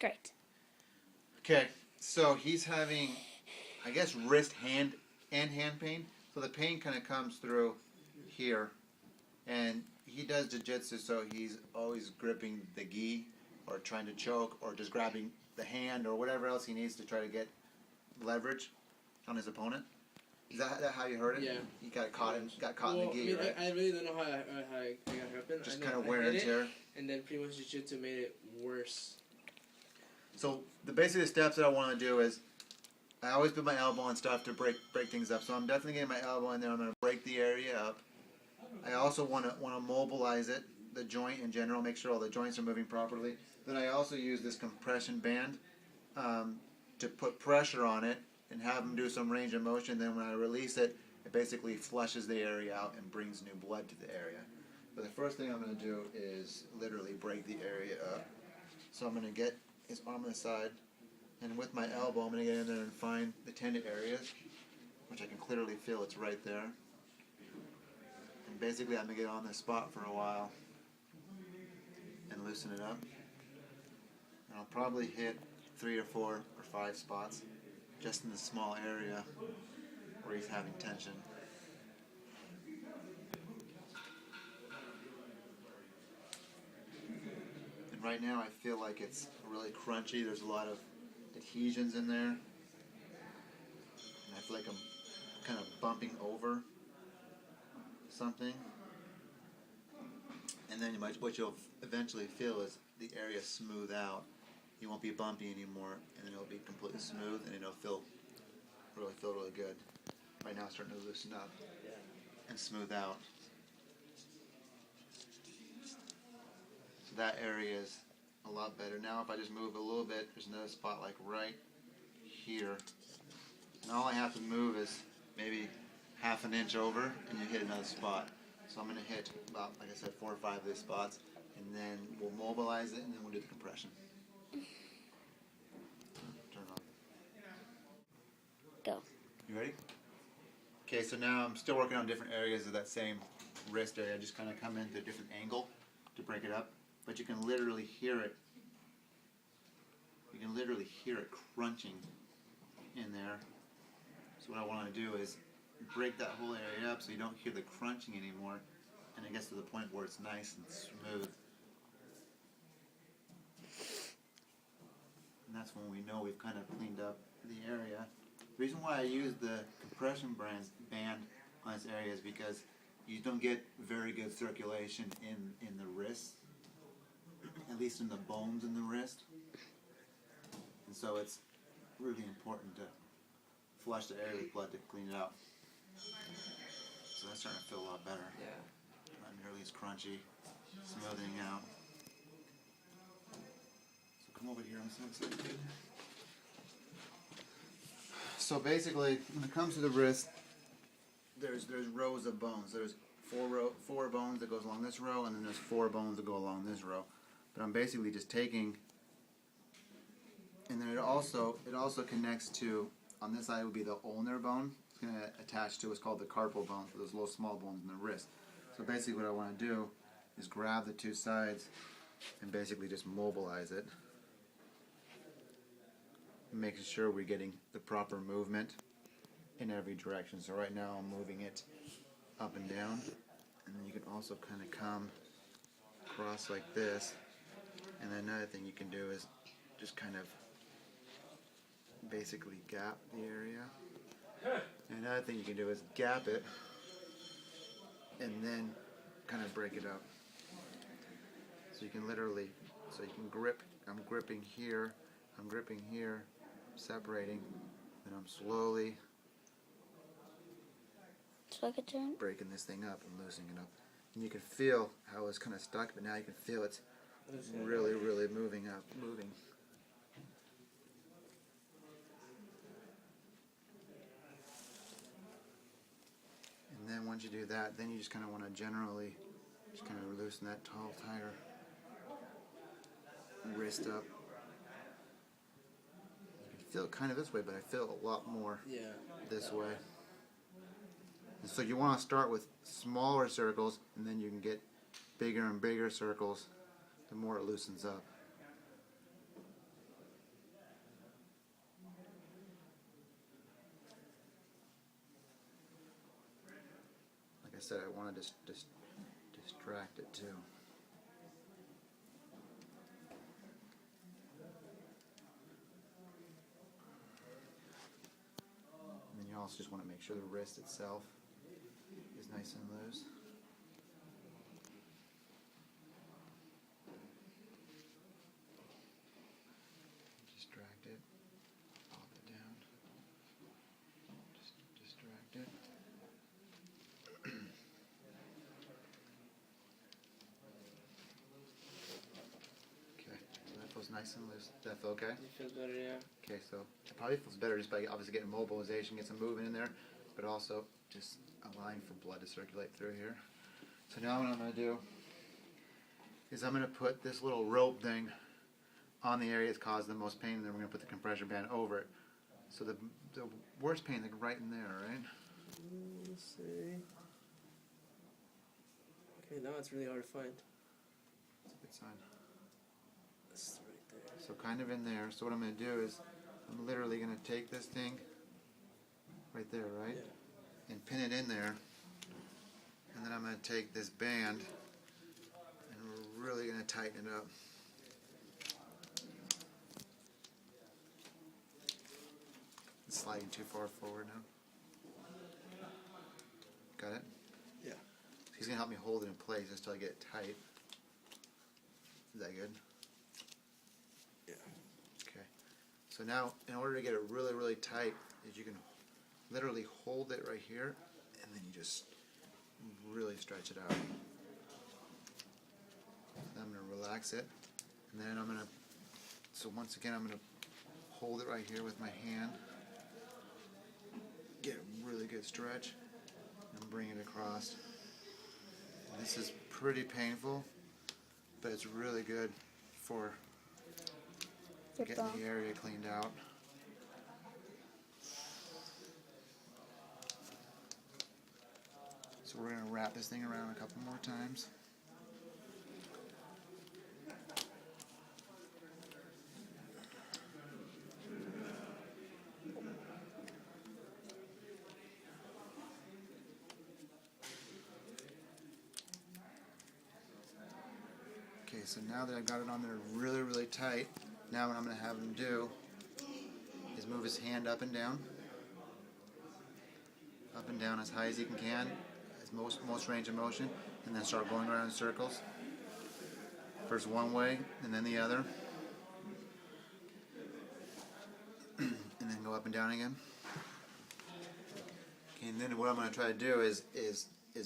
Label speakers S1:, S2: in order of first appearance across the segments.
S1: Great.
S2: Okay, so he's having, I guess, wrist, hand, and hand pain. So the pain kind of comes through here, and he does jiu-jitsu, so he's always gripping the gi, or trying to choke, or just grabbing the hand, or whatever else he needs to try to get leverage on his opponent. Is that how you heard it?
S3: Yeah.
S2: He got caught in the gi, right?
S3: I really don't know how I got happened.
S2: Just
S3: I
S2: kind
S3: know
S2: of
S3: I
S2: wear
S3: hit
S2: and
S3: it,
S2: tear.
S3: and then pretty much jiu-jitsu made it worse.
S2: So the basic steps that I want to do is, I always put my elbow on stuff to break things up. So I'm definitely getting my elbow in there. I'm going to break the area up. I also want to mobilize it, the joint in general, make sure all the joints are moving properly. Then I also use this compression band to put pressure on it and have them do some range of motion. Then when I release it, it basically flushes the area out and brings new blood to the area. But the first thing I'm going to do is literally break the area up. So I'm going to get his arm on the side, and with my elbow I'm going to get in there and find the tendon areas, which I can clearly feel it's right there. And basically I'm going to get on this spot for a while and loosen it up. And I'll probably hit 3 or 4 or 5 spots just in the small area where he's having tension. And right now I feel like it's really crunchy. There's a lot of adhesions in there. And I feel like I'm kind of bumping over something. And then what you'll eventually feel is the area smooth out. You won't be bumpy anymore, and then it'll be completely smooth, and it'll feel really good. Right now it's starting to loosen up and smooth out. So that area is a lot better. Now if I just move a little bit, there's another spot like right here. And all I have to move is maybe half an inch over, and you hit another spot. So I'm going to hit about, like I said, 4 or 5 of these spots, and then we'll mobilize it, and then we'll do the compression. Turn on.
S1: Go.
S2: You ready? Okay, so now I'm still working on different areas of that same wrist area. I just kind of come into a different angle to break it up, but you can literally hear it. You can literally hear it crunching in there. So what I want to do is break that whole area up so you don't hear the crunching anymore, and it gets to the point where it's nice and smooth. And that's when we know we've kind of cleaned up the area. The reason why I use the compression band on this area is because you don't get very good circulation in the wrist, at least in the bones in the wrist. And so it's really important to flush the area with blood to clean it out. So that's starting to feel a lot better.
S3: Yeah.
S2: Not nearly as crunchy, smoothing out. So come over here on this side. So basically, when it comes to the wrist, there's rows of bones. There's four bones that goes along this row, and then there's 4 bones that go along this row. But I'm basically just taking, and then it also connects to, on this side would be the ulnar bone. It's going to attach to what's called the carpal bone, for those little small bones in the wrist. So basically what I want to do is grab the 2 sides and basically just mobilize it, making sure we're getting the proper movement in every direction. So right now I'm moving it up and down, and then you can also kind of come across like this. And then another thing you can do is just kind of basically gap the area. And another thing you can do is gap it and then kind of break it up. So you can literally, so you can grip, I'm gripping here, I'm separating, then I'm slowly
S1: So I could turn?
S2: breaking this thing up and loosening it up. And you can feel how it's kind of stuck, but now you can feel it's really moving. And then once you do that, then you just kind of want to generally just kind of loosen that tighter wrist up. You can feel it kind of this way, but I feel it a lot more this way. And so you want to start with smaller circles, and then you can get bigger and bigger circles the more it loosens up. said, I want to distract it too. And then you also just want to make sure the wrist itself is nice and loose. Distract it, pop it down, just distract it. Okay, so that feels nice and loose. Does that feel okay?
S3: It feels better, yeah.
S2: Okay, so it probably feels better just by obviously getting mobilization, get some movement in there, but also just allowing for blood to circulate through here. So now what I'm going to do is I'm going to put this little rope thing on the area that's caused the most pain, and then we're going to put the compression band over it. So the worst pain is like right in there, right?
S3: Let's see. Okay, now it's really hard to find.
S2: That's a good sign.
S3: It's right there.
S2: So kind of in there. So what I'm going to do is I'm literally going to take this thing right there, right?
S3: Yeah.
S2: And pin it in there. And then I'm going to take this band and we're really going to tighten it up. It's sliding too far forward now. Got it?
S3: Yeah.
S2: He's going to help me hold it in place just till I get it tight. Is that good?
S3: Yeah.
S2: Okay. So now, in order to get it really, really tight, is you can literally hold it right here, and then you just really stretch it out. Then I'm going to relax it, and then I'm going to, so once again, I'm going to hold it right here with my hand, get a really good stretch, and bring it across. And this is pretty painful, but it's really good for getting the area cleaned out. So we're going to wrap this thing around a couple more times. Okay, so now that I've got it on there really, really tight, now what I'm going to have him do is move his hand up and down as high as he can, as most range of motion, and then start going around in circles. First one way, and then the other, and then go up and down again. Okay, and then what I'm going to try to do is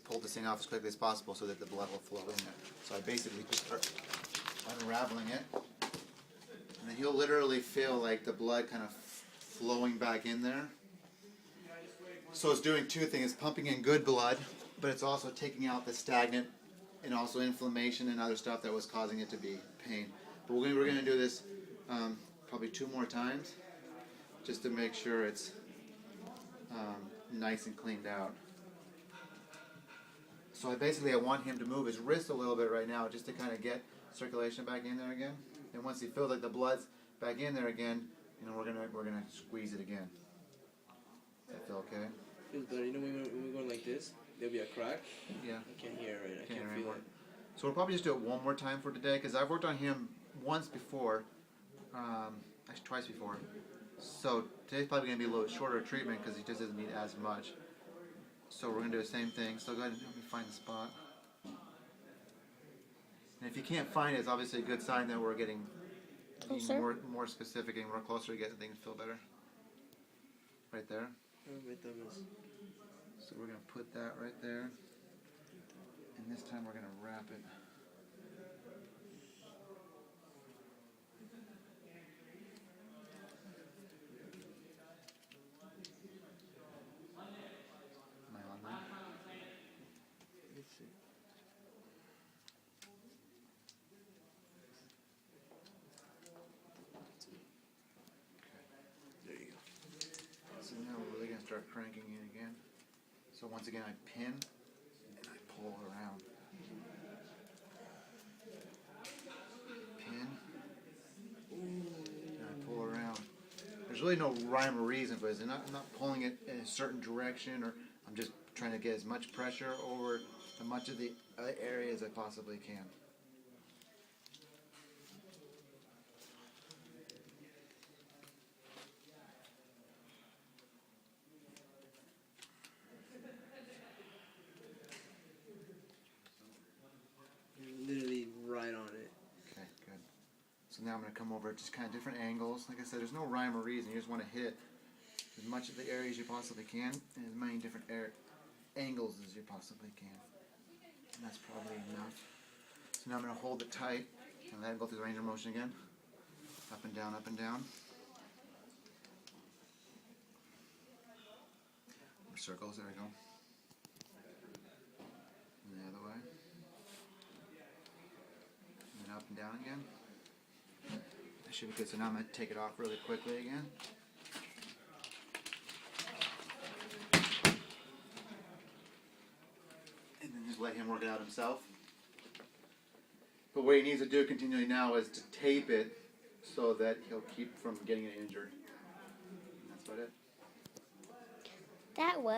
S2: pull this thing off as quickly as possible so that the blood will flow in there. So I basically just start unraveling it, and then you'll literally feel like the blood kind of flowing back in there. So it's doing two things: it's pumping in good blood, but it's also taking out the stagnant and also inflammation and other stuff that was causing it to be pain. But we're going to do this probably 2 more times just to make sure it's nice and cleaned out. So I want him to move his wrist a little bit right now just to kind of get circulation back in there again. And once he feels like the blood's back in there again, we're gonna squeeze it again. Does that feel okay?
S3: Feels better. You know, when we're going like this, there'll be a crack.
S2: Yeah.
S3: I can't hear it right. I
S2: Can't
S3: can't
S2: hear
S3: feel
S2: anymore.
S3: it.
S2: So we'll probably just do it one more time for today because I've worked on him once before, actually twice before. So today's probably going to be a little shorter treatment because he just doesn't need as much. So we're going to do the same thing. So go ahead and help me find the spot. And if you can't find it, it's obviously a good sign that we're getting more specific and more closer to getting things feel better. Right there.
S3: Oh, my thumb is.
S2: So we're going to put that right there. And this time we're going to wrap it. Am I on there?
S3: Let's see. There you go.
S2: So now we're really going to start cranking in again. So once again I pin and I pull around. Pin and I pull around. There's really no rhyme or reason for this. I'm not pulling it in a certain direction, or I'm just trying to get as much pressure over as much of the area as I possibly can.
S3: You're literally right on it.
S2: Okay, good. So now I'm going to come over at just kind of different angles. Like I said, there's no rhyme or reason. You just want to hit as much of the area as you possibly can and as many different angles as you possibly can. And that's probably enough. So now I'm going to hold it tight and let it go through the range of motion again. Up and down, up and down. More circles, there we go. And the other way. And then up and down again. That should be good. So now I'm going to take it off really quickly again. And then just let him work it out himself. But what he needs to do continually now is to tape it so that he'll keep from getting it injured. And that's about it.
S1: That was.